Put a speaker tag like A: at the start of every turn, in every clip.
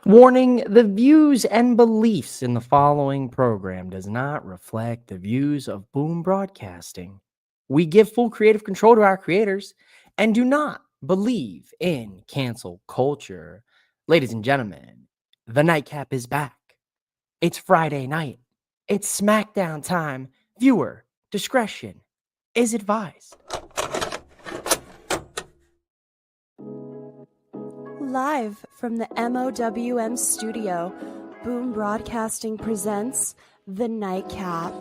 A: Warning, the views and beliefs in the following program does not reflect the views of Boom Broadcasting. We give full creative control to our creators and do not believe in cancel culture. Ladies and gentlemen, the nightcap is back. It's Friday night. It's SmackDown time. Viewer discretion is advised.
B: Live from the MOWM studio, Boom Broadcasting presents The Nightcap.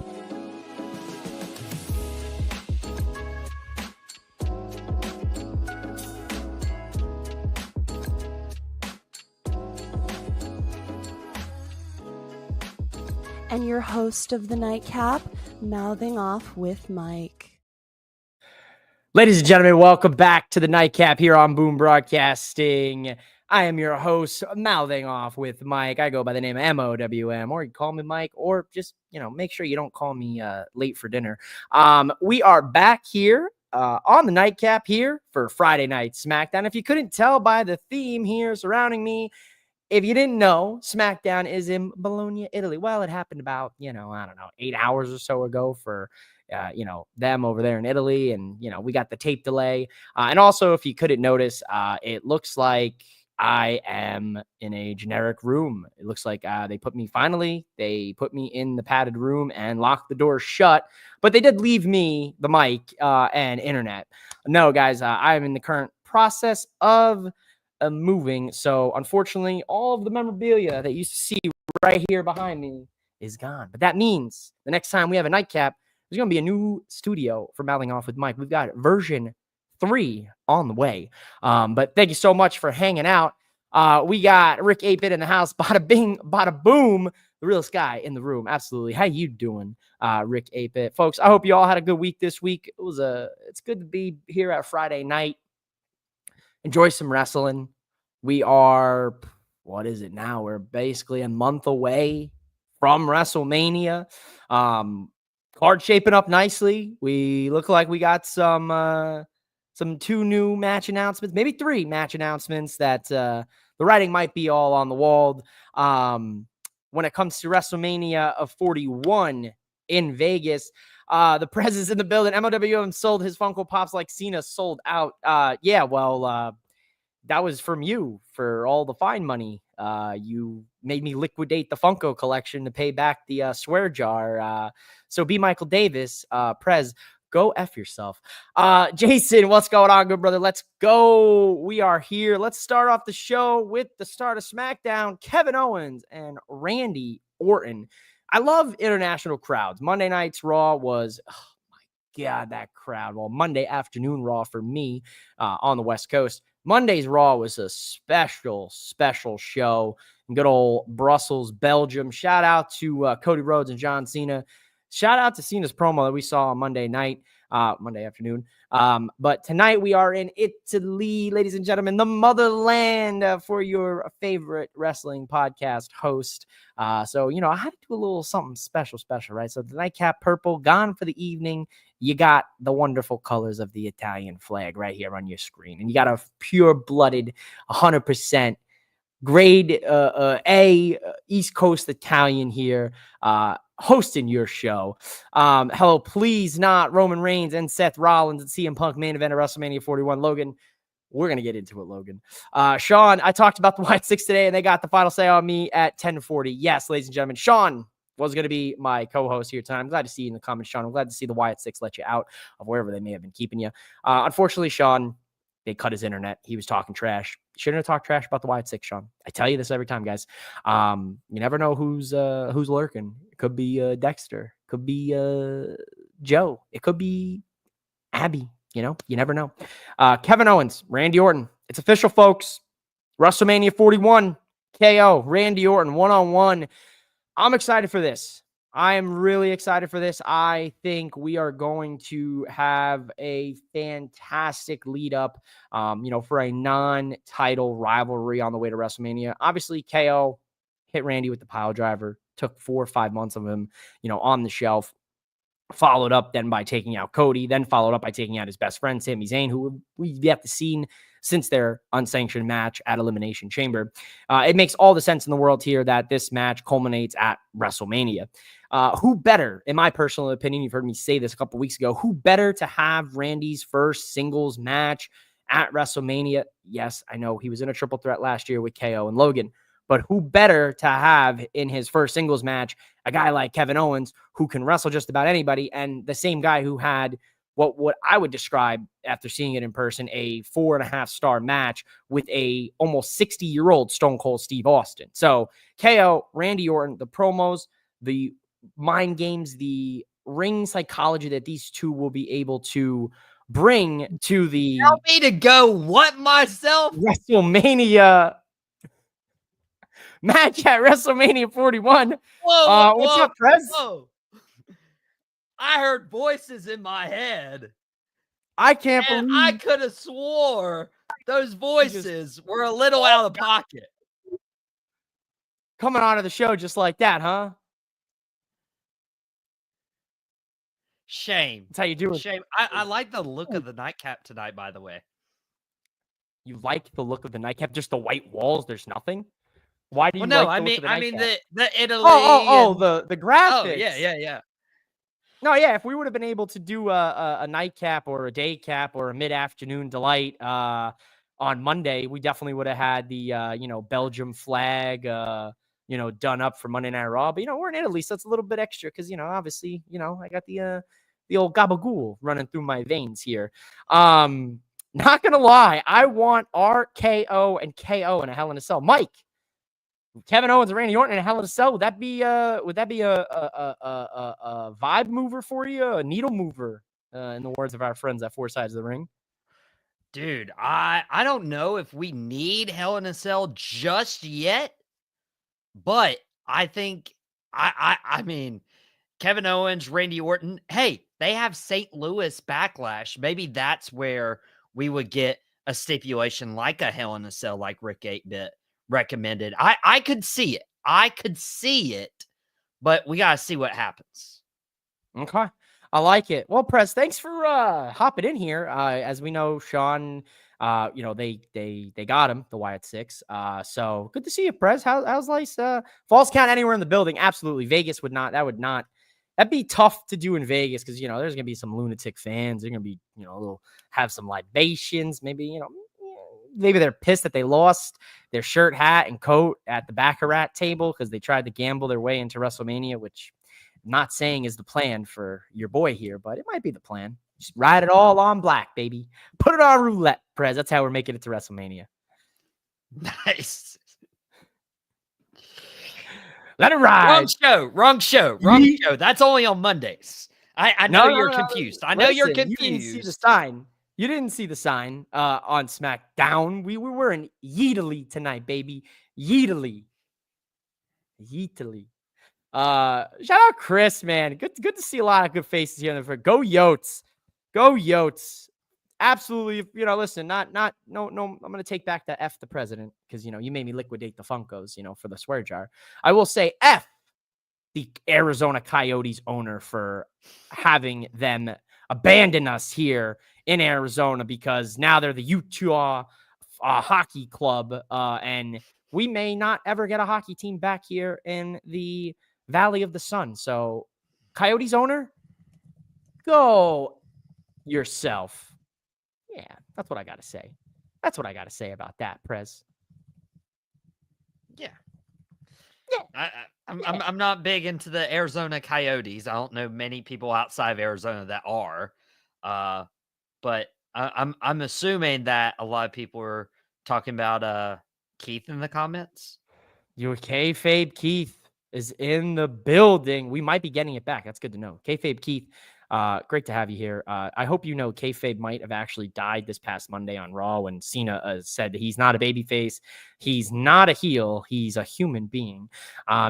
B: And your host of The Nightcap, mouthing off with Mike.
A: Ladies and gentlemen, welcome back to the Nightcap here on Boom Broadcasting. I am your host, mouthing off with Mike. I go by the name of MOWM, or you call me Mike, or just, make sure you don't call me late for dinner. We are back here on the Nightcap here for Friday Night SmackDown. If you couldn't tell by the theme here surrounding me, if you didn't know, SmackDown is in Bologna, Italy. Well, it happened about, 8 hours or so ago for them over there in Italy. And, we got the tape delay. And also, if you couldn't notice, it looks like I am in a generic room. It looks like they put me in the padded room and locked the door shut. But they did leave me the mic and internet. No, guys, I am in the current process of moving. So, unfortunately, all of the memorabilia that you used to see right here behind me is gone. But that means the next time we have a nightcap, there's going to be a new studio for Mouthing Off with Mike. We've got version 3 on the way. But thank you so much for hanging out. We got Rick 8-Bit in the house. Bada bing, bada boom. The realest guy in the room. Absolutely. How you doing, Rick 8-Bit? Folks, I hope you all had a good week this week. It's good to be here at Friday night. Enjoy some wrestling. We are, what is it now? We're basically a month away from WrestleMania. Card shaping up nicely. We look like we got some 2 new match announcements, maybe 3 match announcements that the writing might be all on the wall. When it comes to WrestleMania of 41 in Vegas, the Prez is in the building. MOWM sold his Funko Pops like Cena sold out. That was from you for all the fine money. You made me liquidate the Funko collection to pay back the swear jar. So be Michael Davis, Prez, go F yourself. Jason, what's going on, good brother? Let's go. We are here. Let's start off the show with the start of SmackDown, Kevin Owens and Randy Orton. I love international crowds. Monday night's Raw was, oh my God, that crowd. Well, Monday afternoon Raw for me on the West Coast. Monday's Raw was a special show in good old Brussels, Belgium. Shout out to Cody Rhodes and John Cena. Shout out to Cena's promo that we saw on Monday afternoon. But tonight we are in Italy, ladies and gentlemen, the motherland for your favorite wrestling podcast host. So, I had to do a little something special, right? So the nightcap purple, gone for the evening. You got the wonderful colors of the Italian flag right here on your screen. And you got a pure-blooded, 100% grade A East Coast Italian here hosting your show. Hello, please not Roman Reigns and Seth Rollins and CM Punk main event of WrestleMania 41. Logan, we're going to get into it, Logan. Shawn, I talked about the White Six today, and they got the final say on me at 10:40. Yes, ladies and gentlemen, Shawn was going to be my co-host here tonight. I'm glad to see you in the comments, Shawn. I'm glad to see the Wyatt Six let you out of wherever they may have been keeping you. Unfortunately, Shawn, they cut his internet. He was talking trash. Shouldn't have talked trash about the Wyatt Six, Shawn. I tell you this every time, guys. You never know who's lurking. It could be Dexter. It could be Joe. It could be Abby. You never know. Kevin Owens, Randy Orton. It's official, folks. WrestleMania 41, KO, Randy Orton, one-on-one. I'm excited for this. I am really excited for this. I think we are going to have a fantastic lead up, for a non-title rivalry on the way to WrestleMania. Obviously, KO hit Randy with the pile driver, took 4 or 5 months of him, on the shelf. Followed up then by taking out Cody, then followed up by taking out his best friend, Sami Zayn, who we've yet to see since their unsanctioned match at Elimination Chamber. It makes all the sense in the world here that this match culminates at WrestleMania. Who better, in my personal opinion, you've heard me say this a couple weeks ago, who better to have Randy's first singles match at WrestleMania? Yes, I know he was in a triple threat last year with KO and Logan, but who better to have in his first singles match a guy like Kevin Owens who can wrestle just about anybody, and the same guy who had what I would describe, after seeing it in person, a 4.5-star match with a almost 60-year-old Stone Cold Steve Austin. So KO, Randy Orton, the promos, the mind games, the ring psychology that these two will be able to bring to the
C: Tell me to go what myself?
A: WrestleMania match at WrestleMania 41.
C: Whoa,
A: What's up, Prez?
C: Whoa. I heard voices in my head.
A: I can't
C: And
A: believe
C: I could have swore those voices were a little out of pocket.
A: Coming on to the show just like that, huh?
C: Shame.
A: That's how you do it.
C: Shame. I like the look of the nightcap tonight, by the way.
A: You like the look of the nightcap? Just the white walls? There's nothing? Why do you
C: Well, no,
A: like the look of
C: I
A: the
C: mean
A: nightcap?
C: the Italy.
A: The graphics.
C: Oh, yeah.
A: No, yeah, if we would have been able to do a nightcap or a day cap or a mid-afternoon delight on Monday, we definitely would have had the Belgium flag done up for Monday Night Raw. But we're in Italy, so it's a little bit extra because obviously I got the old gabagool running through my veins here. Not gonna lie, I want RKO and KO in a Hell in a Cell. Mike, Kevin Owens and Randy Orton in a Hell in a Cell. Would that be a vibe mover for you, a needle mover, in the words of our friends at Four Sides of the Ring?
C: Dude, I don't know if we need Hell in a Cell just yet, but I think I mean Kevin Owens, Randy Orton, hey, they have St. Louis Backlash. Maybe that's where we would get a stipulation like a Hell in a Cell, like Rick 8-Bit recommended. I could see it. I could see it, but we got to see what happens.
A: Okay. I like it. Well, Press, thanks for hopping in here. As we know, Shawn, they got him, the Wyatt Six. So good to see you, Press. How's life? Falls count anywhere in the building? Absolutely. Vegas that'd be tough to do in Vegas because there's gonna be some lunatic fans. They're gonna be have some libations. Maybe maybe they're pissed that they lost their shirt, hat, and coat at the Baccarat table because they tried to gamble their way into WrestleMania, which I'm not saying is the plan for your boy here, but it might be the plan. Just ride it all on black, baby. Put it on roulette, Prez. That's how we're making it to WrestleMania.
C: Nice.
A: Let it ride.
C: Wrong show. That's only on Mondays. I know you're confused. I know you're confused.
A: You didn't see the sign. You didn't see the sign on SmackDown. We were in Yeetily tonight, baby. Yeetily. Shout out Chris, man. Good to see a lot of good faces here in the front. Go Yotes. Absolutely. Listen, no, I'm going to take back that F the president because, you made me liquidate the Funkos, for the swear jar. I will say F the Arizona Coyotes owner for having them abandon us here in Arizona because now they're the Utah hockey club. And we may not ever get a hockey team back here in the Valley of the Sun. So Coyotes owner, go yourself. Yeah, that's what I got to say. That's what I got to say about that, Prez.
C: Yeah. I'm not big into the Arizona Coyotes. I don't know many people outside of Arizona that are. But I'm assuming that a lot of people are talking about Keith in the comments.
A: Your kayfabe Keith is in the building. We might be getting it back. That's good to know. Kayfabe Keith, great to have you here. I hope kayfabe might have actually died this past Monday on Raw when Cena said that he's not a babyface. He's not a heel. He's a human being.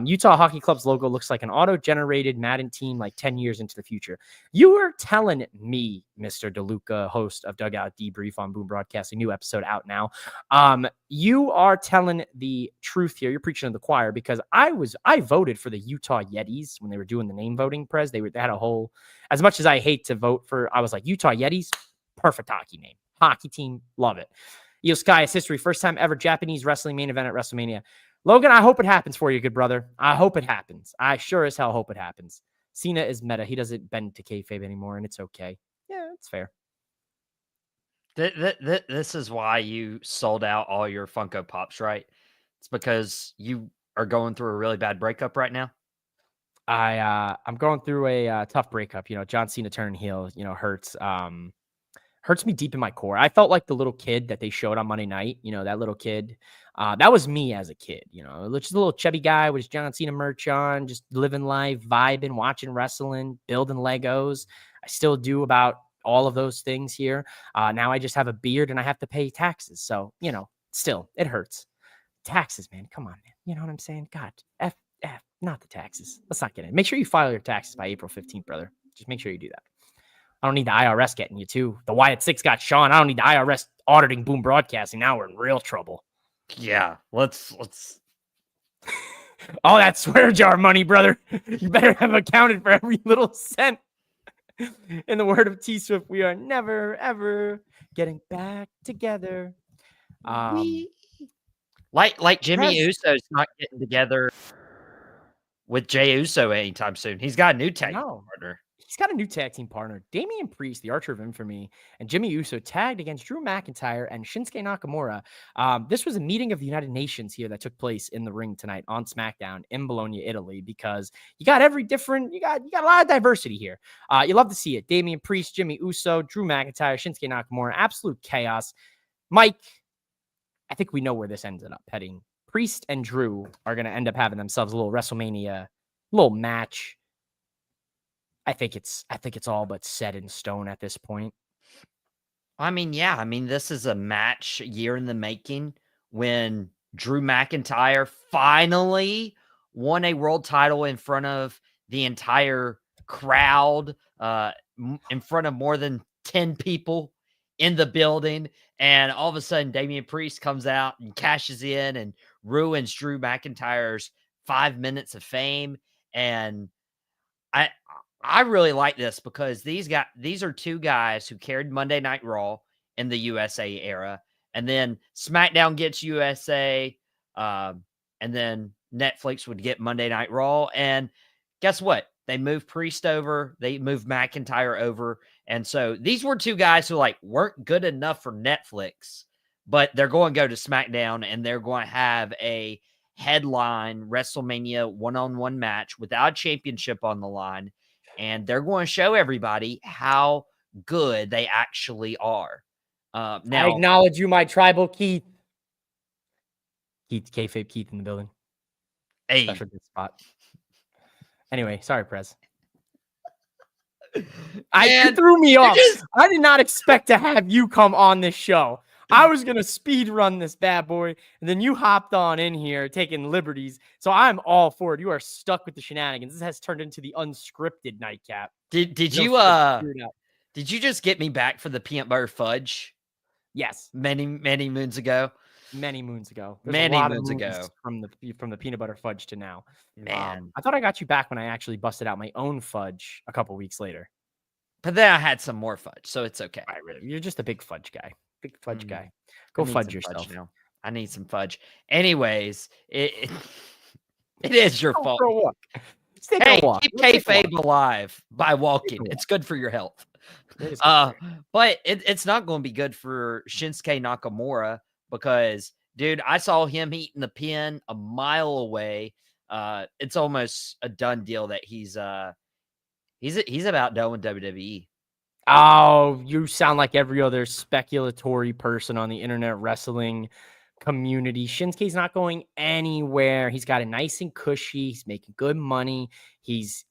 A: Utah Hockey Club's logo looks like an auto-generated Madden team like 10 years into the future. You were telling me, Mr. DeLuca, host of Dugout Debrief on Boom Broadcasting, new episode out now. You are telling the truth here. You're preaching to the choir because I voted for the Utah Yetis when they were doing the name voting, Prez. They had a whole, as much as I hate to vote for, I was like, Utah Yetis, perfect hockey name. Hockey team, love it. Io Sky is history. First time ever Japanese wrestling main event at WrestleMania. Logan, I hope it happens for you, good brother. I hope it happens. I sure as hell hope it happens. Cena is meta. He doesn't bend to kayfabe anymore, and it's okay. Yeah, it's fair.
C: This is why you sold out all your Funko Pops, right? It's because you are going through a really bad breakup right now.
A: I'm going through a tough breakup. John Cena turning heel, hurts. Hurts me deep in my core. I felt like the little kid that they showed on Monday night. That little kid. That was me as a kid. Just a little chubby guy with his John Cena merch on, just living life, vibing, watching wrestling, building Legos. I still do about all of those things here. Now I just have a beard and I have to pay taxes. So, still, it hurts. Taxes, man. Come on, man. You know what I'm saying? God, not the taxes. Let's not get in. Make sure you file your taxes by April 15th, brother. Just make sure you do that. I don't need the IRS getting you too. The Wyatt Six got Shawn. I don't need the IRS auditing Boom Broadcasting. Now we're in real trouble.
C: Yeah, let's.
A: All that swear jar money, brother. You better have accounted for every little cent. In the word of T Swift, we are never ever getting back together.
C: Like Jimmy Uso's not getting together with Jey Uso anytime soon. He's got a new tag partner.
A: He's got a new tag team partner. Damian Priest, the Archer of Infamy, and Jimmy Uso tagged against Drew McIntyre and Shinsuke Nakamura. This was a meeting of the United Nations here that took place in the ring tonight on SmackDown in Bologna, Italy, because you got you got a lot of diversity here. You love to see it. Damian Priest, Jimmy Uso, Drew McIntyre, Shinsuke Nakamura, absolute chaos. Mike, I think we know where this ended up heading. Priest and Drew are going to end up having themselves a little WrestleMania, little match. I think it's all but set in stone at this point.
C: I mean, yeah. I mean, this is a match a year in the making when Drew McIntyre finally won a world title in front of the entire crowd, in front of more than 10 people in the building. And all of a sudden, Damian Priest comes out and cashes in and ruins Drew McIntyre's 5 minutes of fame. And I really like this because these are two guys who carried Monday Night Raw in the USA era, and then SmackDown gets USA, and then Netflix would get Monday Night Raw. And guess what? They moved Priest over, they moved McIntyre over, and so these were two guys who weren't good enough for Netflix, but they're going to go to SmackDown and they're going to have a headline WrestleMania one-on-one match without a championship on the line. And they're going to show everybody how good they actually are. Now,
A: I acknowledge you, my tribal Keith. Kayfabe Keith in the building.
C: Hey.
A: Special good spot. Anyway, sorry, Prez. You threw me off. I did not expect to have you come on this show. I was going to speed run this bad boy, and then you hopped on in here taking liberties. So I'm all for it. You are stuck with the shenanigans. This has turned into the unscripted nightcap.
C: Did you just get me back for the peanut butter fudge?
A: Yes.
C: Many moons ago.
A: Many moons ago.
C: Many moons ago.
A: From the peanut butter fudge to now.
C: Man.
A: I thought I got you back when I actually busted out my own fudge a couple weeks later.
C: But then I had some more fudge, so it's okay.
A: You're just a big fudge guy. Big fudge guy. Go fudge yourself.
C: Fudge now. I need some fudge. Anyways, it is your fault. Hey, keep kayfabe alive by walking. It's good for your health. But it's not going to be good for Shinsuke Nakamura because, dude, I saw him eating the pin a mile away. It's almost a done deal that he's about done with WWE.
A: Oh, you sound like every other speculatory person on the internet wrestling community. Shinsuke's not going anywhere. He's got it nice and cushy. He's making good money. He's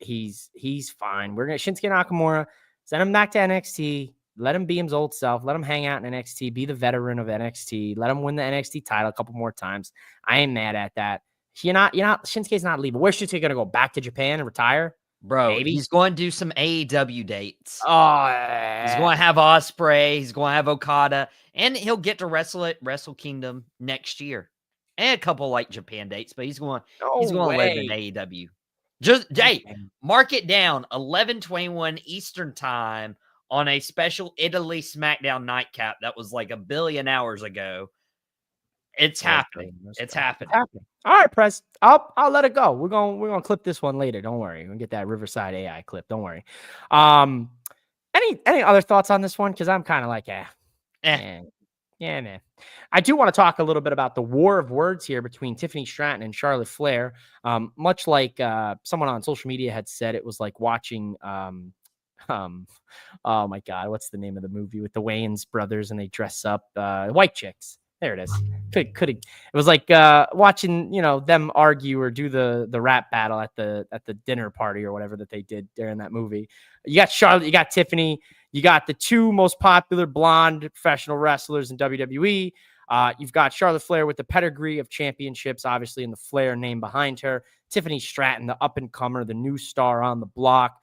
A: fine. We're gonna Shinsuke Nakamura, send him back to NXT. Let him be his old self. Let him hang out in NXT. Be the veteran of NXT. Let him win the NXT title a couple more times. I ain't mad at that. Shinsuke's not leaving. Where's Shinsuke gonna go? Back to Japan and retire?
C: Bro, maybe he's going to do some AEW dates. He's going to have Ospreay. He's going to have Okada. And he'll get to wrestle at Wrestle Kingdom next year. And a couple Japan dates, but he's going to live in AEW. Mark it down. 11/21 Eastern time on a special Italy SmackDown nightcap that was like a billion hours ago. It's happening. It's happening.
A: All right, Press. I'll let it go. We're gonna clip this one later. Don't worry. We're gonna get that Riverside AI clip. Don't worry. Any other thoughts on this one? Because I'm kind of like,
C: Eh.
A: yeah, man. I do want to talk a little bit about the war of words here between Tiffany Stratton and Charlotte Flair. Much like someone on social media had said, it was like watching oh my God, what's the name of the movie with the Wayans brothers and they dress up White Chicks? There it is. It was like watching, them argue or do the rap battle at the dinner party or whatever that they did during that movie. You got Charlotte, you got Tiffany, you got the two most popular blonde professional wrestlers in WWE. You've got Charlotte Flair with the pedigree of championships, obviously, and the Flair name behind her. Tiffany Stratton, the up-and-comer, the new star on the block.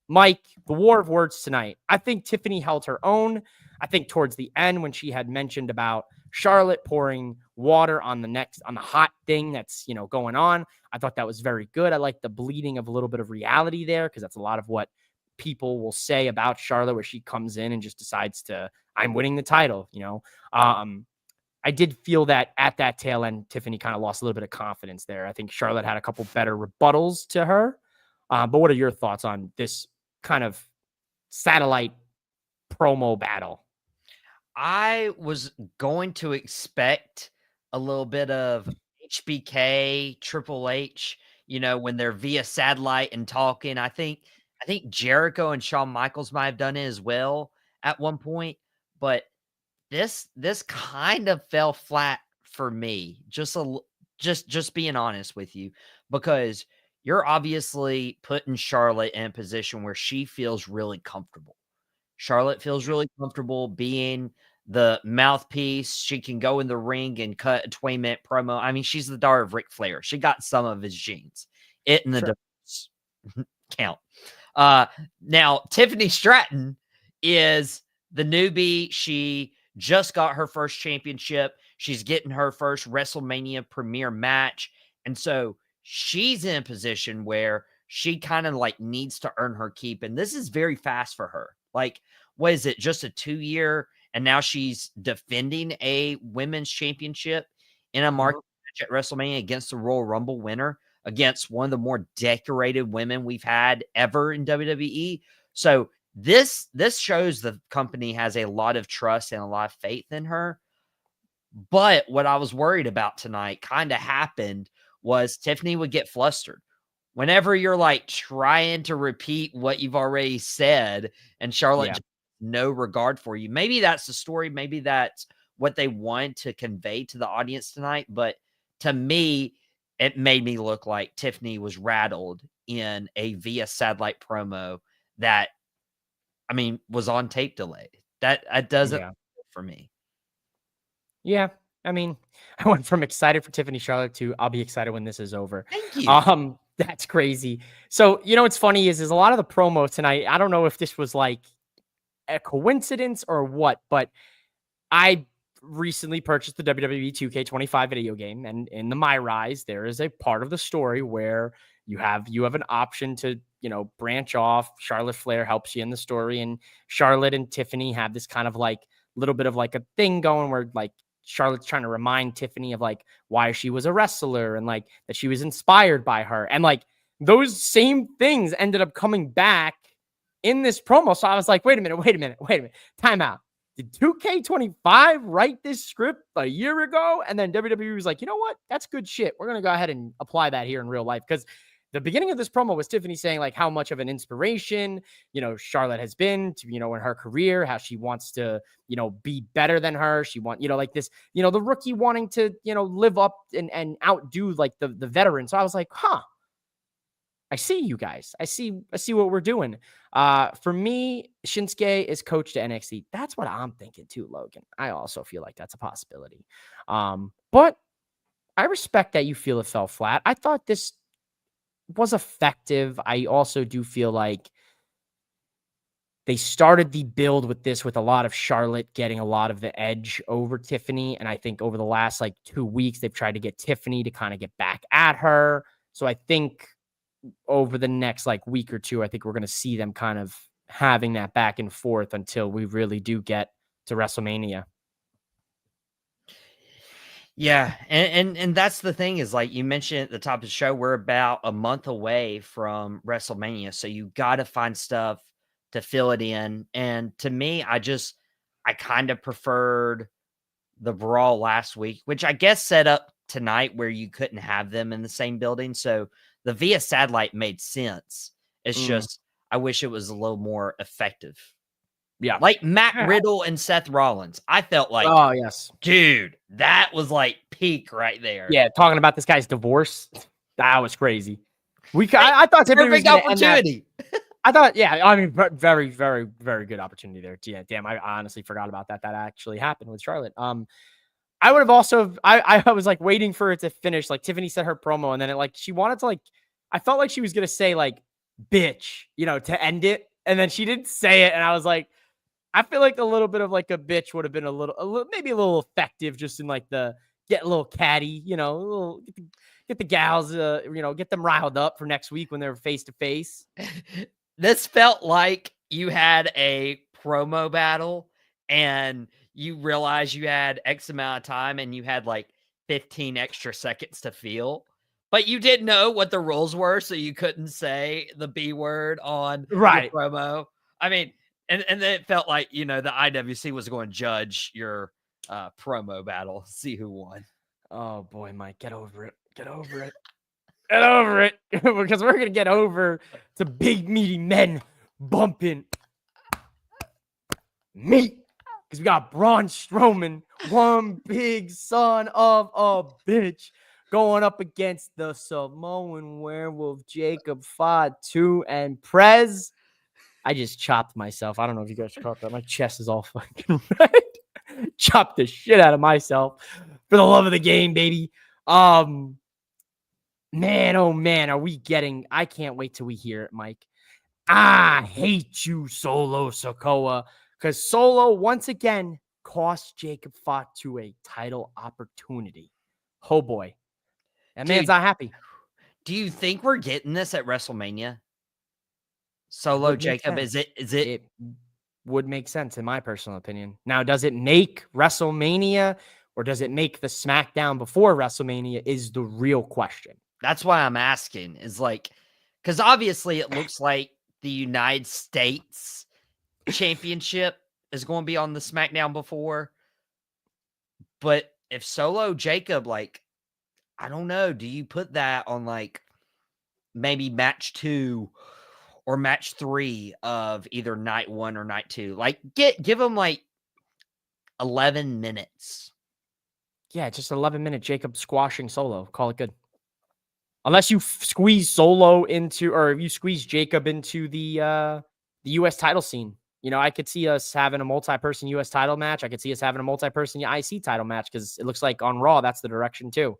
A: Mike, the war of words tonight. I think Tiffany held her own. I think towards the end when she had mentioned about Charlotte pouring water on the hot thing that's, going on, I thought that was very good. I like the bleeding of a little bit of reality there because that's a lot of what people will say about Charlotte where she comes in and just decides I'm winning the title, I did feel that at that tail end, Tiffany kind of lost a little bit of confidence there. I think Charlotte had a couple better rebuttals to her. But what are your thoughts on this kind of satellite promo battle?
C: I was going to expect a little bit of HBK, Triple H, when they're via satellite and talking. I think Jericho and Shawn Michaels might have done it as well at one point, but this kind of fell flat for me. Just being honest with you, because you're obviously putting Charlotte in a position where she feels really comfortable. Charlotte feels really comfortable being the mouthpiece. She can go in the ring and cut a 20-minute promo. I mean, she's the daughter of Ric Flair. She got some of his genes. It and the divorce count. Now, Tiffany Stratton is the newbie. She just got her first championship. She's getting her first WrestleMania premiere match. And so she's in a position where she kind of like needs to earn her keep. And this is very fast for her. Like, what is it? Just a 2-year. And now she's defending a women's championship in a market match at WrestleMania against the Royal Rumble winner, against one of the more decorated women we've had ever in WWE. So this shows the company has a lot of trust and a lot of faith in her. But what I was worried about tonight kind of happened was Tiffany would get flustered. Whenever you're like trying to repeat what you've already said and Charlotte just no regard for you. Maybe that's the story. Maybe that's what they wanted to convey to the audience tonight. But to me, it made me look like Tiffany was rattled in a via satellite promo that, I mean, was on tape delay. That doesn't for me.
A: Yeah. I mean, I went from excited for Tiffany Charlotte to I'll be excited when this is over.
C: Thank you.
A: That's crazy. So, what's funny is a lot of the promo tonight, I don't know if this was like a coincidence or what, but I recently purchased the WWE 2K25 video game, and in the My Rise, there is a part of the story where you have an option to, branch off. Charlotte Flair helps you in the story, and Charlotte and Tiffany have this kind of like little bit of like a thing going where like Charlotte's trying to remind Tiffany of like why she was a wrestler and like that she was inspired by her. And like those same things ended up coming back in this promo. So I was like, wait a minute. Time out. Did 2K25 write this script a year ago? And then WWE was like, you know what? That's good shit. We're going to go ahead and apply that here in real life. Because the beginning of this promo was Tiffany saying like how much of an inspiration, Charlotte has been to, in her career, how she wants to, be better than her. She like this, the rookie wanting to, live up and outdo like the veteran. So I was like, I see you guys. I see what we're doing. For me, Shinsuke is coach to NXT. That's what I'm thinking too, Logan. I also feel like that's a possibility. But I respect that you feel it fell flat. I thought this was effective. I also do feel like they started the build with this with a lot of Charlotte getting a lot of the edge over Tiffany. And I think over the last like 2 weeks, they've tried to get Tiffany to kind of get back at her. So I think over the next like week or two, I think we're going to see them kind of having that back and forth until we really do get to WrestleMania.
C: Yeah, and that's the thing is like you mentioned at the top of the show, we're about a month away from WrestleMania, so you got to find stuff to fill it in. And to me, I kind of preferred the brawl last week, which I guess set up tonight where you couldn't have them in the same building. So the via satellite made sense. It's just I wish it was a little more effective.
A: Yeah.
C: Like Matt Riddle and Seth Rollins. I felt like,
A: Oh, yes.
C: dude, that was like peak right there.
A: Yeah, talking about this guy's divorce, that was crazy. I thought Tiffany was
C: Perfect
A: going to end that.
C: opportunity.
A: I thought, yeah, I mean, very, very, very good opportunity there. Yeah, damn, I honestly forgot about that. That actually happened with Charlotte. I would have also, I was like waiting for it to finish. Like Tiffany said her promo, and then it like she wanted to like, I felt like she was gonna say like, bitch, you know, to end it, and then she didn't say it, and I was like, I feel like a little bit of like a bitch would have been a little, maybe a little effective, just in like the get a little catty, you know, a little, get the gals, you know, get them riled up for next week when they're face to face.
C: This felt like you had a promo battle and you realized you had X amount of time and you had like 15 extra seconds to feel, but you didn't know what the rules were, so you couldn't say the B word on
A: Right.
C: your promo. I mean, and then it felt like, you know, the IWC was going to judge your promo battle, see who won.
A: Oh boy, Mike, get over it. Get over it. Get over it. Because we're going to get over to big meaty men bumping meat. Because we got Braun Strowman, one big son of a bitch, going up against the Samoan werewolf Jacob Fatu and Prez. I just chopped myself. I don't know if you guys caught that. My chest is all fucking red. Chopped the shit out of myself for the love of the game, baby. Man, oh man, are we getting? I can't wait till we hear it, Mike. I hate you, Solo Sikoa, because Solo once again cost Jacob Fatu a title opportunity. Oh boy, that man's not happy.
C: Do you think we're getting this at WrestleMania? Solo Jacob, is it?
A: It would make sense in my personal opinion. Now, does it make WrestleMania or does it make the SmackDown before WrestleMania is the real question.
C: That's why I'm asking, is like, because obviously it looks like the United States Championship is going to be on the SmackDown before. But if Solo Jacob, like, I don't know, do you put that on like maybe match 2 or match 3 of either night 1 or night 2? Like, give them like 11 minutes.
A: Yeah, just 11-minute Jacob squashing Solo. Call it good. Unless you squeeze Solo into, or if you squeeze Jacob into the U.S. title scene. You know, I could see us having a multi-person U.S. title match. I could see us having a multi-person IC title match because it looks like on Raw, that's the direction too.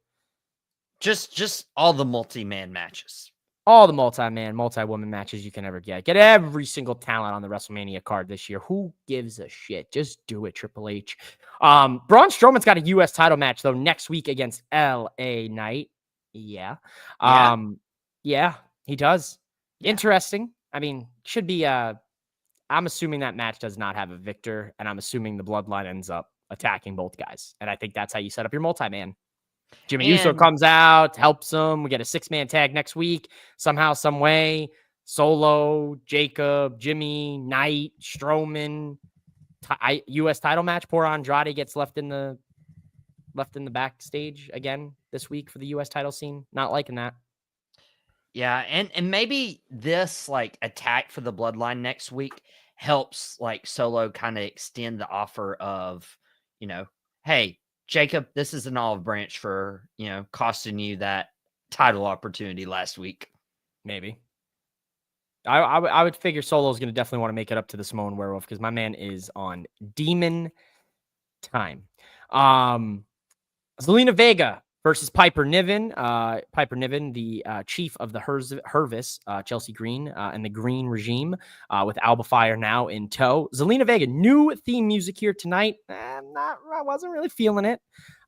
C: Just all the multi-man matches.
A: All the multi-man, multi-woman matches you can ever get. Get every single talent on the WrestleMania card this year. Who gives a shit? Just do it, Triple H. Braun Strowman's got a U.S. title match, though, next week against L.A. Knight. Yeah. Yeah, he does. Yeah. Interesting. I mean, should be I'm assuming that match does not have a victor, and I'm assuming the Bloodline ends up attacking both guys. And I think that's how you set up your multi-man. Jimmy Uso comes out, helps him. We get a 6-man tag next week. Somehow, some way. Solo, Jacob, Jimmy, Knight, Strowman. U.S. title match. Poor Andrade gets left in the backstage again this week for the U.S. title scene. Not liking that.
C: Yeah, and maybe this like attack for the Bloodline next week helps like Solo kind of extend the offer of, you know, hey, Jacob, this is an olive branch for, you know, costing you that title opportunity last week.
A: Maybe. I would figure Solo's going to definitely want to make it up to the Samoan Werewolf because my man is on demon time. Zelina Vega versus Piper Niven. Piper Niven, the chief of the Hervis, Chelsea Green, and the Green Regime, with Alba Fire now in tow. Zelina Vega, new theme music here tonight. I wasn't really feeling it.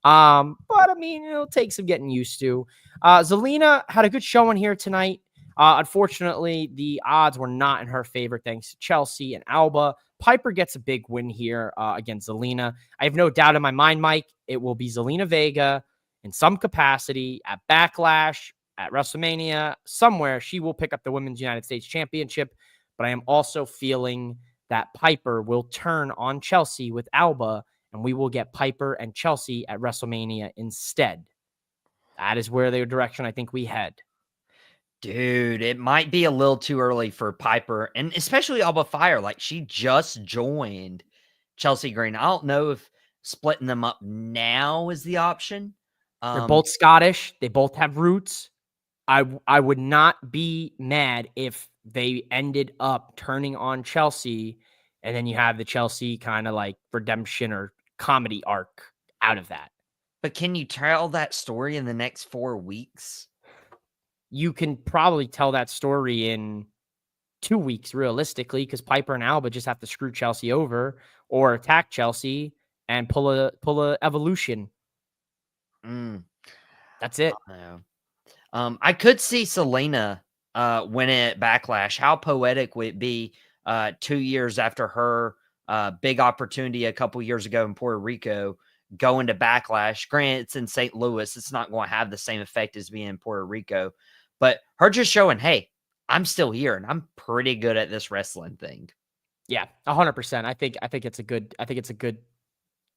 A: But I mean, it'll take some getting used to. Zelina had a good showing here tonight. Unfortunately, the odds were not in her favor thanks to Chelsea and Alba. Piper gets a big win here against Zelina. I have no doubt in my mind, Mike, it will be Zelina Vega in some capacity at Backlash, at WrestleMania, somewhere. She will pick up the Women's United States Championship. But I am also feeling that Piper will turn on Chelsea with Alba, and we will get Piper and Chelsea at WrestleMania instead. That is where the direction I think we head.
C: Dude, it might be a little too early for Piper, and especially Alba Fire. Like, she just joined Chelsea Green. I don't know if splitting them up now is the option.
A: They're both Scottish. They both have roots. I would not be mad if they ended up turning on Chelsea, and then you have the Chelsea kind of like redemption or comedy arc out of that.
C: But can you tell that story in the next 4 weeks?
A: You can probably tell that story in 2 weeks, realistically, because Piper and Alba just have to screw Chelsea over or attack Chelsea and pull a evolution. That's it.
C: I could see Selena win it Backlash. How poetic would it be 2 years after her big opportunity a couple years ago in Puerto Rico going to Backlash? Granted, it's in St. Louis. It's not going to have the same effect as being in Puerto Rico. But her just showing, hey, I'm still here and I'm pretty good at this wrestling thing.
A: Yeah, 100%. I think it's a good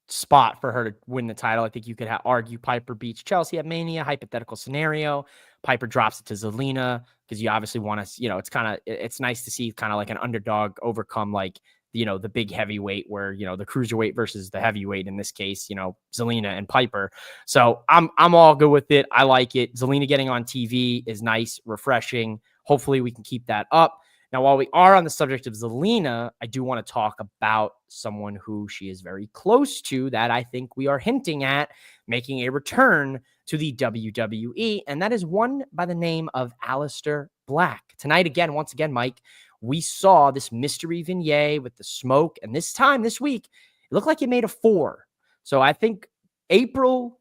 A: spot for her to win the title. I think you could argue Piper beats Chelsea at Mania, hypothetical scenario. Piper drops it to Zelina because you obviously want to, it's nice to see kind of like an underdog overcome like, the big heavyweight where, the cruiserweight versus the heavyweight in this case, Zelina and Piper. So I'm all good with it. I like it. Zelina getting on TV is nice, refreshing. Hopefully we can keep that up. Now, while we are on the subject of Zelina, I do want to talk about someone who she is very close to that I think we are hinting at making a return to the WWE, and that is one by the name of Aleister Black. Tonight, once again, Mike, we saw this mystery vignette with the smoke, and this week, it looked like it made a 4. So I think April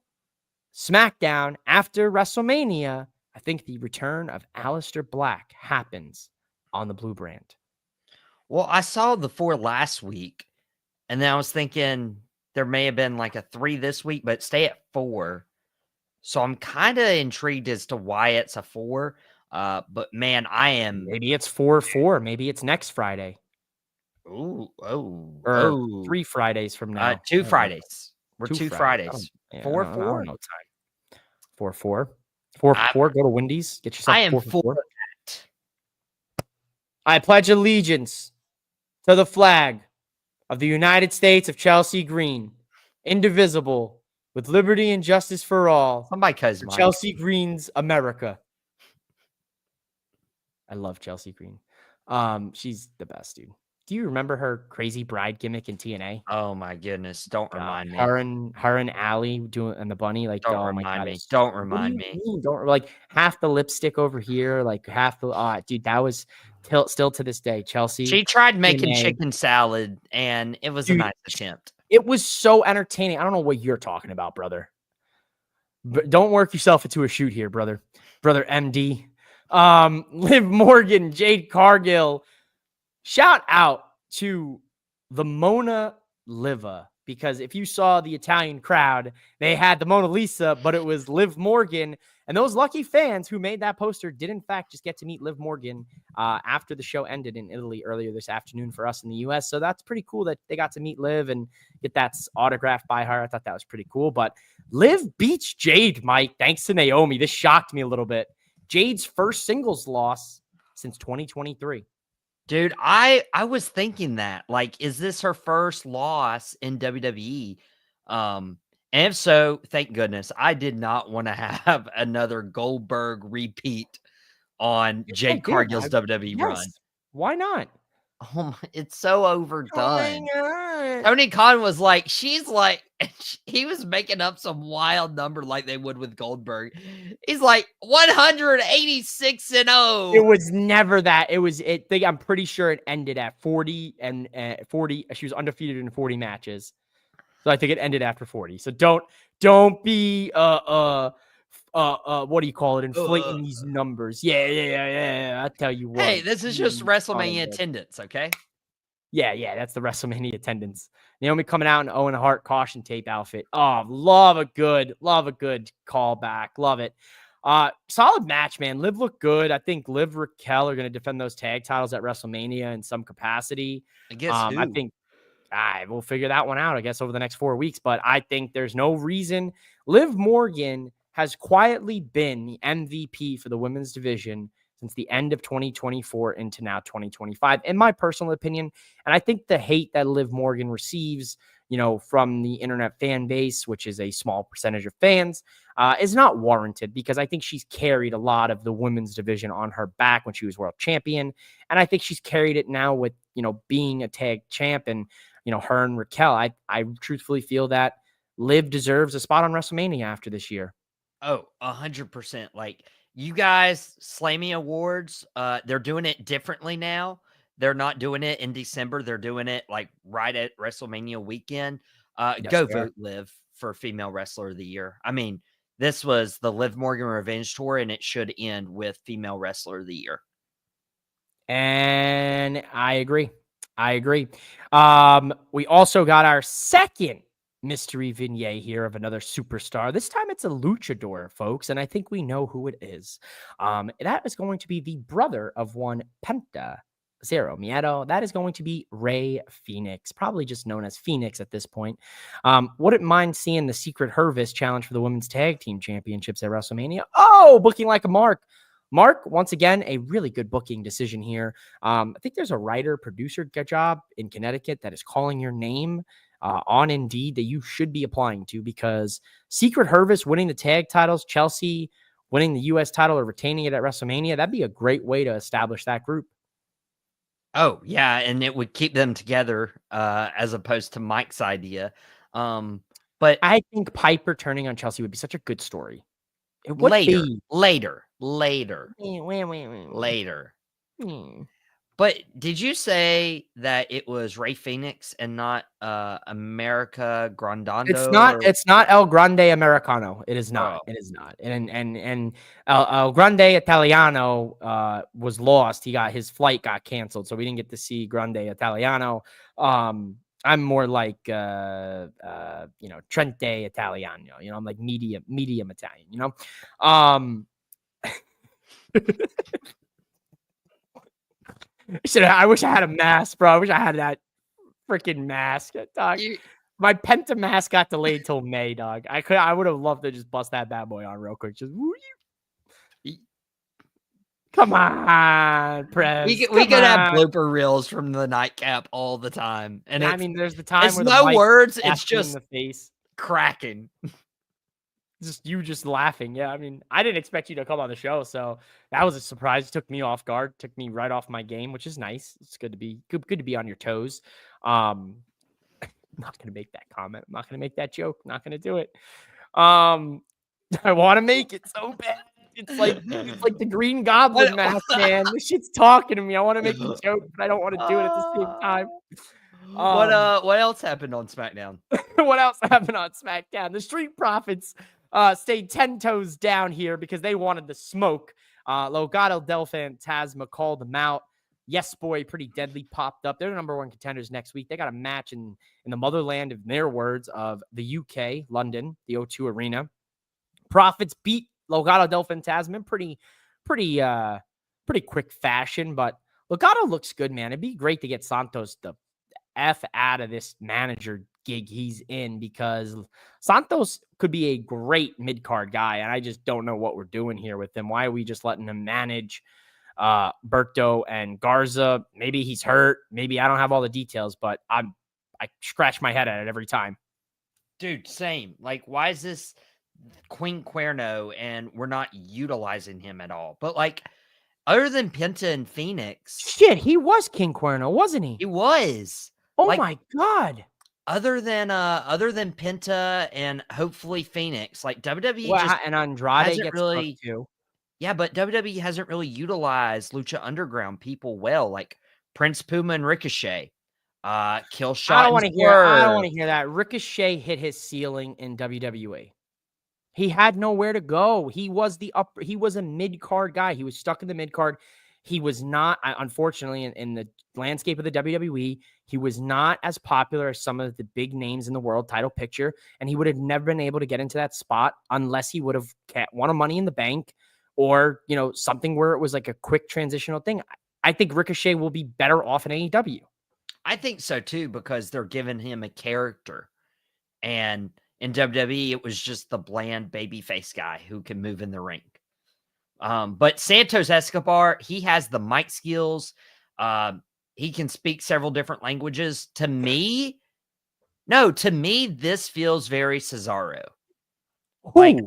A: SmackDown after WrestleMania, I think the return of Aleister Black happens on the blue brand.
C: Well, I saw the 4 last week, and then I was thinking there may have been like a 3 this week, but stay at 4. So I'm kind of intrigued as to why it's a 4. But man, I am.
A: Maybe it's 4-4. Maybe it's next Friday.
C: Or
A: 3 Fridays from now.
C: 2 Fridays. We're 2 Fridays.
A: 4-4. 4-4. 4-4. Go to Wendy's. Get yourself.
C: I am
A: 4-4. I pledge allegiance to the flag of the United States of Chelsea Green, indivisible, with liberty and justice for all. Chelsea Green's America. I love Chelsea Green. She's the best, dude. Do you remember her crazy bride gimmick in TNA?
C: Oh my goodness! Don't remind me.
A: Her and Allie doing and the bunny like.
C: Don't remind me. Don't remind me.
A: Don't like half the lipstick over here, like half the. Dude, that was still to this day. Chelsea.
C: She tried making chicken salad, and it was a nice attempt.
A: It was so entertaining. I don't know what you're talking about, brother. But don't work yourself into a shoot here, brother. Brother MD. Liv Morgan, Jade Cargill. Shout out to the Mona Liva, because if you saw the Italian crowd, they had the Mona Lisa, but it was Liv Morgan. And those lucky fans who made that poster did, in fact, just get to meet Liv Morgan after the show ended in Italy earlier this afternoon for us in the U.S. So that's pretty cool that they got to meet Liv and get that autographed by her. I thought that was pretty cool. But Liv beats Jade, Mike, thanks to Naomi. This shocked me a little bit. Jade's first singles loss since 2023.
C: Dude, I was thinking that. Like, is this her first loss in WWE? And if so, thank goodness. I did not want to have another Goldberg repeat on Jade Cargill's WWE run.
A: Why not?
C: Oh my, it's so overdone. Tony Khan was like, he was making up some wild number like they would with Goldberg. He's like 186-0.
A: It was never that. I'm pretty sure it ended at 40 and 40. She was undefeated in 40 matches. So I think it ended after 40. So don't be what do you call it? Inflating
C: Uh.
A: these numbers. Yeah. I tell you what.
C: Hey, this is just WrestleMania attendance, okay?
A: Yeah, that's the WrestleMania attendance. Naomi coming out in Owen Hart caution tape outfit. Oh, love a good callback. Love it. Solid match, man. Liv looked good. I think Liv Raquel are going to defend those tag titles at WrestleMania in some capacity.
C: Against who?
A: I think we'll figure that one out, I guess, over the next 4 weeks. But I think there's no reason. Liv Morgan has quietly been the MVP for the women's division since the end of 2024 into now 2025, in my personal opinion. And I think the hate that Liv Morgan receives, from the internet fan base, which is a small percentage of fans, is not warranted, because I think she's carried a lot of the women's division on her back when she was world champion. And I think she's carried it now with, being a tag champ and, her and Raquel. I truthfully feel that Liv deserves a spot on WrestleMania after this year.
C: Oh, 100%. Like, you guys, Slammy Awards, they're doing it differently now. They're not doing it in December. They're doing it like right at WrestleMania weekend.
A: Yes,
C: Go
A: they are.
C: vote Liv for Female Wrestler of the Year. I mean, this was the Liv Morgan Revenge Tour, and it should end with Female Wrestler of the Year.
A: And I agree. We also got our second mystery vignette here of another superstar. This time it's a luchador, folks, and I think we know who it is. That is going to be the brother of one Penta Zero Miedo. That is going to be Rey Fenix, probably just known as Phoenix at this point. Wouldn't mind seeing the Secret Hervis challenge for the women's tag team championships at WrestleMania. Oh, booking like a Mark. Mark, once again, a really good booking decision here. I think there's a writer-producer job in Connecticut that is calling your name on Indeed that you should be applying to, because Secret Hervis winning the tag titles, Chelsea winning the U.S. title or retaining it at WrestleMania, that'd be a great way to establish that group.
C: Oh, yeah, and it would keep them together as opposed to Mike's idea. But
A: I think Piper turning on Chelsea would be such a good story. It would
C: later. But did you say that it was Rey Fenix and not America Grandando?
A: It's not El Grande Americano. It is not.
C: Oh.
A: It is not. And El Grande Italiano was lost. His flight got canceled, so we didn't get to see Grande Italiano. I'm more like Trente Italiano. I'm like medium Italian. I wish I had a mask, bro. I wish I had that freaking mask, dog. My Penta mask got delayed till May, dog. I would have loved to just bust that bad boy on real quick. Just come on, Prez.
C: We could have blooper reels from the nightcap all the time, and
A: I mean, there's the time
C: it's
A: where
C: no
A: the
C: words. It's just
A: in the face
C: cracking.
A: Just you just laughing. Yeah, I mean, I didn't expect you to come on the show, so that was a surprise. It took me off guard, took me right off my game, which is nice. It's good to be on your toes. I'm not gonna make that comment. I'm not gonna make that joke. I'm not gonna do it. I want to make it so bad. It's like the Green Goblin mask, man. This shit's talking to me. I want to make the joke, but I don't want to do it at the same time.
C: What else happened on SmackDown?
A: What else happened on SmackDown? The Street Profits stayed 10 toes down here because they wanted the smoke. Legado del Fantasma called them out. Yes, boy, Pretty Deadly popped up. They're the number one contenders next week. They got a match in the motherland, in their words, of the UK, London, the O2 Arena. Profits beat Legado del Fantasma in pretty quick fashion, but Legado looks good, man. It'd be great to get Santos the F out of this manager gig he's in, because Santos could be a great mid-card guy, and I just don't know what we're doing here with him. Why are we just letting him manage Berto and Garza? Maybe he's hurt. Maybe I don't have all the details, but I scratch my head at it every time.
C: Dude, same. Like, why is this Queen Cuerno and we're not utilizing him at all? But like, other than Penta and Phoenix,
A: shit, he was King Cuerno, wasn't he?
C: He was.
A: Oh, like, my God.
C: Other than Penta and hopefully Phoenix, like WWE just
A: and Andrade gets
C: really
A: too.
C: Yeah, but WWE hasn't really utilized Lucha Underground people well, like Prince Puma and Ricochet. Kill Shot.
A: I don't want to hear that. Ricochet hit his ceiling in WWE. He had nowhere to go. He was a mid-card guy. He was stuck in the mid-card. He was not, unfortunately, in the landscape of the WWE, he was not as popular as some of the big names in the world title picture, and he would have never been able to get into that spot unless he would have won a Money in the Bank or, something where it was like a quick transitional thing. I think Ricochet will be better off in AEW.
C: I think so too, because they're giving him a character. And in WWE, it was just the bland babyface guy who can move in the ring. But Santos Escobar, he has the mic skills. He can speak several different languages. To me, this feels very Cesaro. Like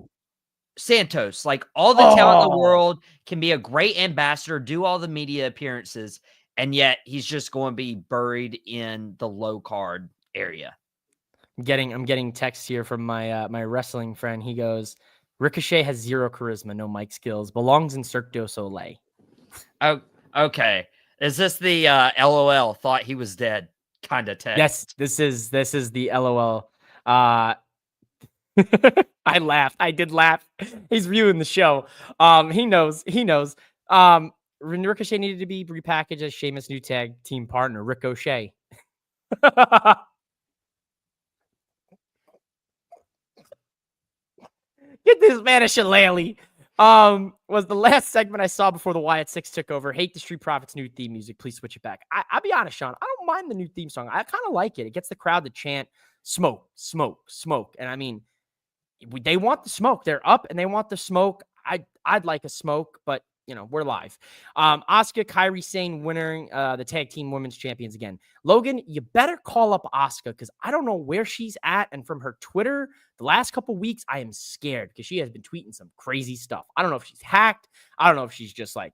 C: Santos, like all the talent in the world, can be a great ambassador, do all the media appearances, and yet he's just going to be buried in the low card area.
A: I'm getting texts here from my wrestling friend. He goes, Ricochet has zero charisma, no mic skills, belongs in Cirque du Soleil.
C: Oh, okay. Is this the LOL thought he was dead kind of text?
A: Yes, this is the LOL. I laughed. I did laugh. He's viewing the show. He knows. Ricochet needed to be repackaged as Sheamus' new tag team partner, Ricochet. Get this man a shillelagh. Was the last segment I saw before the Wyatt Six took over. Hate the Street Profits new theme music. Please switch it back. I'll be honest, Shawn. I don't mind the new theme song. I kind of like it. It gets the crowd to chant smoke, smoke, smoke. And I mean, they want the smoke. They're up and they want the smoke. I'd like a smoke, but we're live. Asuka, Kairi Sane winning the tag team women's champions again. Logan, you better call up Asuka because I don't know where she's at. And from her Twitter, the last couple weeks, I am scared because she has been tweeting some crazy stuff. I don't know if she's hacked. I don't know if she's just like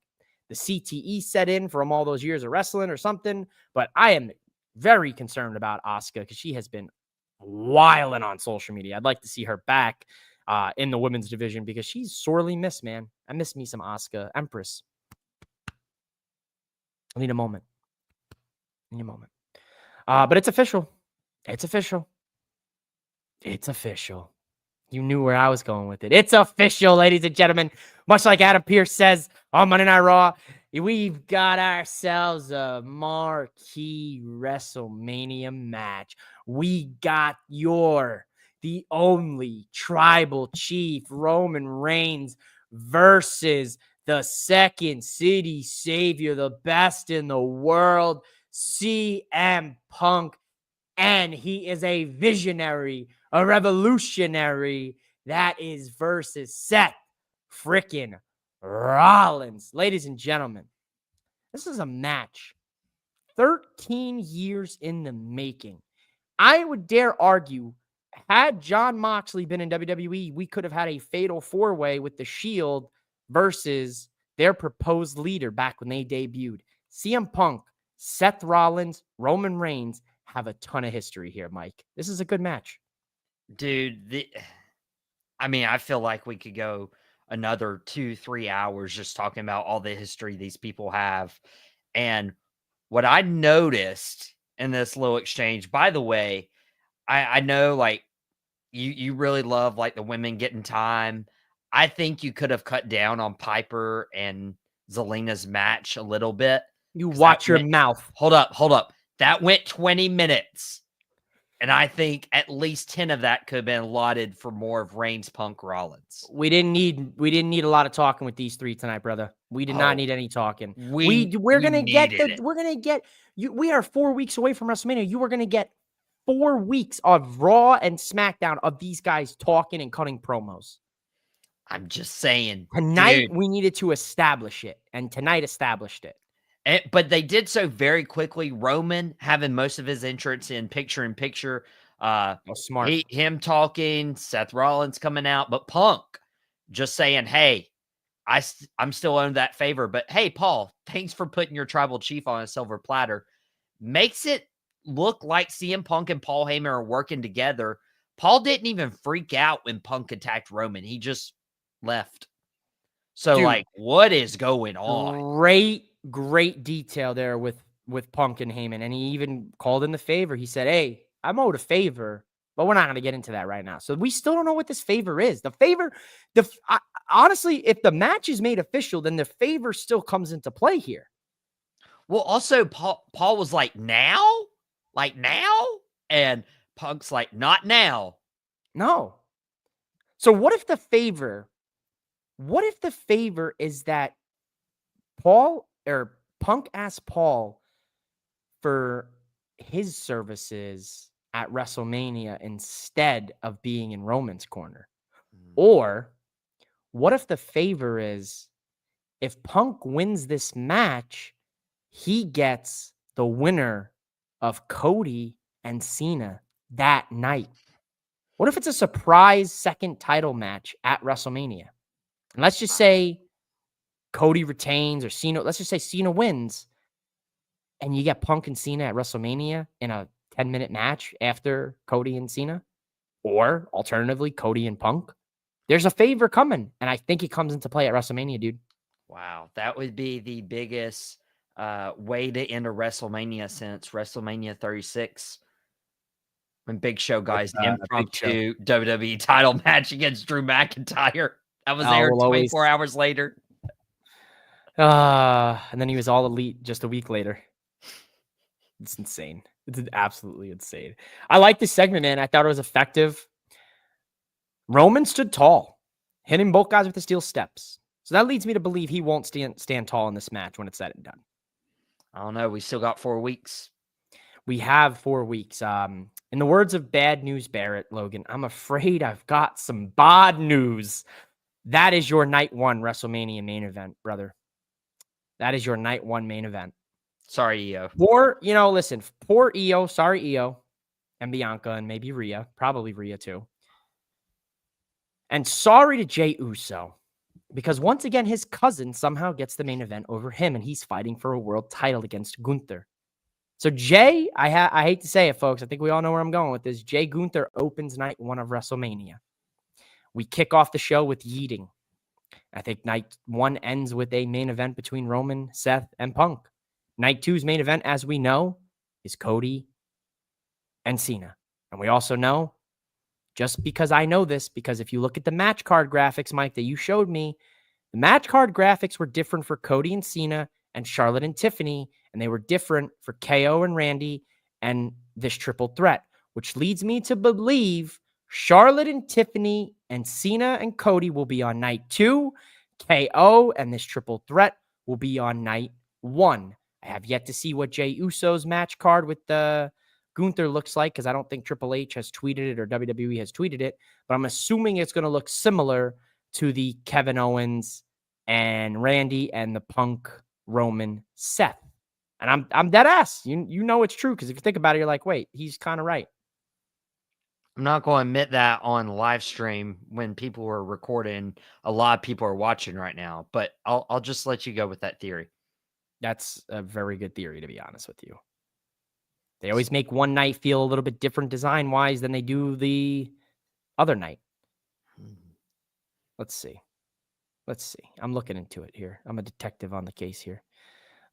A: the CTE set in from all those years of wrestling or something. But I am very concerned about Asuka because she has been wilding on social media. I'd like to see her back in the women's division because she's sorely missed, man. I miss me some Asuka Empress. I need a moment. But it's official. It's official. You knew where I was going with it. It's official, ladies and gentlemen. Much like Adam Pearce says on Monday Night Raw, we've got ourselves a marquee WrestleMania match. We got the only tribal chief, Roman Reigns, versus the second city savior, the best in the world, CM Punk. And he is a visionary, a revolutionary. That is versus Seth freaking Rollins. Ladies and gentlemen, this is a match 13 years in the making. I would dare argue, had Jon Moxley been in WWE, we could have had a fatal four-way with the Shield versus their proposed leader back when they debuted. CM Punk, Seth Rollins, Roman Reigns have a ton of history here, Mike. This is a good match.
C: Dude, I feel like we could go another 2-3 hours just talking about all the history these people have. And what I noticed in this little exchange, by the way, I know like you really love like the women getting time. I think you could have cut down on Piper and Zelina's match a little bit.
A: You watch your mouth.
C: Hold up. That went 20 minutes. And I think at least 10 of that could have been allotted for more of Reigns, Punk, Rollins.
A: We didn't need a lot of talking with these three tonight, brother. We did not need any talking. We are 4 weeks away from WrestleMania. You are gonna get 4 weeks of Raw and SmackDown of these guys talking and cutting promos.
C: I'm just saying.
A: Tonight, we needed to establish it, and tonight established it.
C: But they did so very quickly. Roman having most of his entrance in picture-in-picture.
A: Smart.
C: Him talking, Seth Rollins coming out, but Punk just saying, hey, I'm still owed that favor. But hey, Paul, thanks for putting your tribal chief on a silver platter. Makes it look like CM Punk and Paul Heyman are working together. Paul didn't even freak out when Punk attacked Roman. He just left. So, dude, what is going on?
A: Great detail there with Punk and Heyman. And he even called in the favor. He said, hey, I'm owed a favor. But we're not going to get into that right now. So we still don't know what this favor is. Honestly, if the match is made official, then the favor still comes into play here.
C: Well, also Paul was like, now? Like now? And Punk's like, not now.
A: No. So what if the favor is that Punk asked Paul for his services at WrestleMania instead of being in Roman's corner? Or what if the favor is if Punk wins this match, he gets the winner of Cody and Cena that night? What if it's a surprise second title match at WrestleMania? And let's just say Cody retains or Cena, let's just say Cena wins, and you get Punk and Cena at WrestleMania in a 10-minute match after Cody and Cena, or alternatively, Cody and Punk. There's a favor coming, and I think it comes into play at WrestleMania, dude.
C: Wow, that would be the biggest way to end a WrestleMania since WrestleMania 36, when Big Show guys impromptu WWE title match against Drew McIntyre. That was there 24 hours later.
A: And then he was all elite just a week later. It's insane. It's absolutely insane. I like this segment, man. I thought it was effective. Roman stood tall, hitting both guys with the steel steps. So that leads me to believe he won't stand tall in this match when it's said and done.
C: I don't know. We still got 4 weeks.
A: We have 4 weeks. In the words of Bad News Barrett, Logan, I'm afraid I've got some bad news. That is your night 1 WrestleMania main event, brother. That is your night 1 main event.
C: Sorry, Io.
A: Listen, poor Io. Sorry, Io. And Bianca and maybe Rhea. Probably Rhea too. And sorry to Jey Uso. Because once again, his cousin somehow gets the main event over him, and he's fighting for a world title against Gunther. So Jey, I hate to say it, folks. I think we all know where I'm going with this. Jey Gunther opens night 1 of WrestleMania. We kick off the show with yeeting. I think night 1 ends with a main event between Roman, Seth, and Punk. Night 2's main event, as we know, is Cody and Cena. And we also know, just because I know this, because if you look at the match card graphics, Mike, that you showed me, the match card graphics were different for Cody and Cena and Charlotte and Tiffany, and they were different for KO and Randy and this triple threat, which leads me to believe Charlotte and Tiffany and Cena and Cody will be on night 2. KO and this triple threat will be on night 1. I have yet to see what Jey Uso's match card with the Gunther looks like, because I don't think Triple H has tweeted it or WWE has tweeted it, but I'm assuming it's going to look similar to the Kevin Owens and Randy and the Punk Roman Seth. And I'm dead ass. You know it's true, because if you think about it, you're like, wait, he's kind of right.
C: I'm not going to admit that on live stream when people were recording. A lot of people are watching right now, but I'll just let you go with that theory.
A: That's a very good theory, to be honest with you. They always make one night feel a little bit different design-wise than they do the other night. Let's see. I'm looking into it here. I'm a detective on the case here.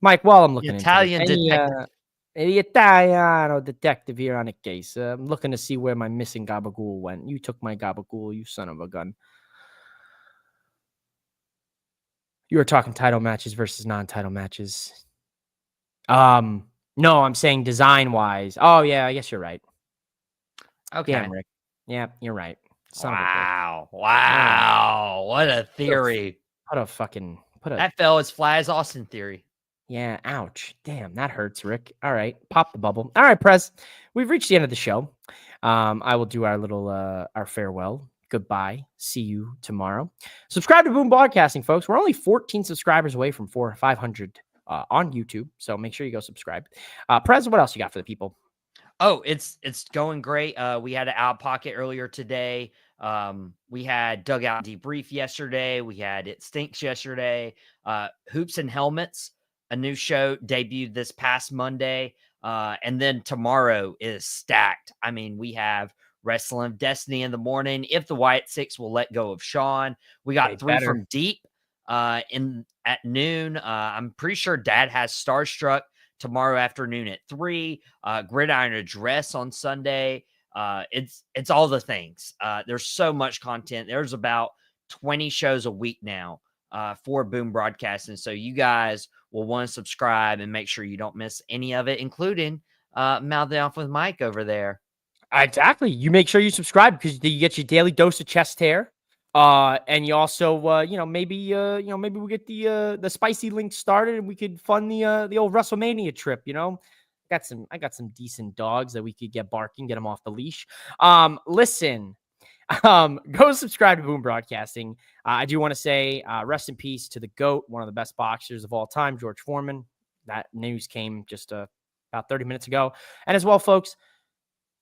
A: Mike, while I'm looking
C: Italian
A: into it,
C: detective.
A: the Italiano detective here on the case. I'm looking to see where my missing gabagool went. You took my gabagool, you son of a gun. You were talking title matches versus non-title matches. No, I'm saying design-wise. Oh, yeah, I guess you're right.
C: Okay.
A: Damn, Rick. Yeah, you're right.
C: Wow. What a theory.
A: That
C: fell as flat as Austin theory.
A: Yeah, ouch. Damn, that hurts, Rick. All right, pop the bubble. All right, Prez, we've reached the end of the show. I will do our little our farewell. Goodbye. See you tomorrow. Subscribe to Boom Broadcasting, folks. We're only 14 subscribers away from 400 or 500 on YouTube, so make sure you go subscribe. Prez, what else you got for the people?
C: Oh, it's going great. We had an Out Pocket earlier today. We had Dugout Debrief yesterday. We had It Stinks yesterday. Hoops and Helmets, a new show debuted this past Monday. And then tomorrow is stacked. I mean, we have Wrestling of Destiny in the morning. If the Wyatt Six will let go of Shawn. We got Three from Deep at noon. I'm pretty sure Dad has Starstruck tomorrow afternoon at 3. Gridiron Address on Sunday. It's all the things. There's so much content. There's about 20 shows a week now for Boom Broadcasting. So you guys will want to subscribe and make sure you don't miss any of it, including Mouthing Off with Mike over there.
A: Exactly. You make sure you subscribe because you get your daily dose of chest hair. And you also, maybe we get the spicy link started and we could fund the old WrestleMania trip. I got some decent dogs that we could get barking, get them off the leash. Listen, go subscribe to Boom Broadcasting. I do want to say, rest in peace to the GOAT, one of the best boxers of all time, George Foreman. That news came just about 30 minutes ago. And as well, folks,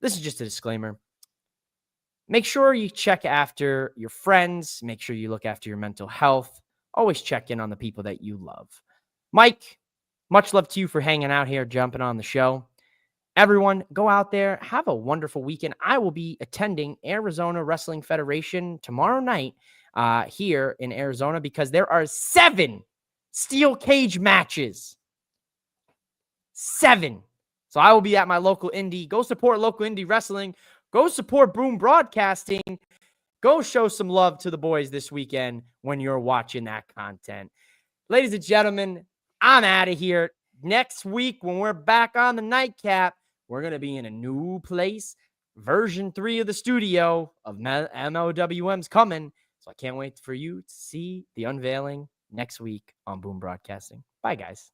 A: this is just a disclaimer. Make sure you check after your friends. Make sure you look after your mental health. Always check in on the people that you love. Mike, much love to you for hanging out here, jumping on the show. Everyone, go out there. Have a wonderful weekend. I will be attending Arizona Wrestling Federation tomorrow night here in Arizona because there are 7 steel cage matches. 7. So I will be at my local indie. Go support local indie wrestling. Go support Boom Broadcasting. Go show some love to the boys this weekend when you're watching that content. Ladies and gentlemen, I'm out of here. Next week, when we're back on the Nightcap, we're going to be in a new place. Version 3 of the studio of MOWM's coming. So I can't wait for you to see the unveiling next week on Boom Broadcasting. Bye, guys.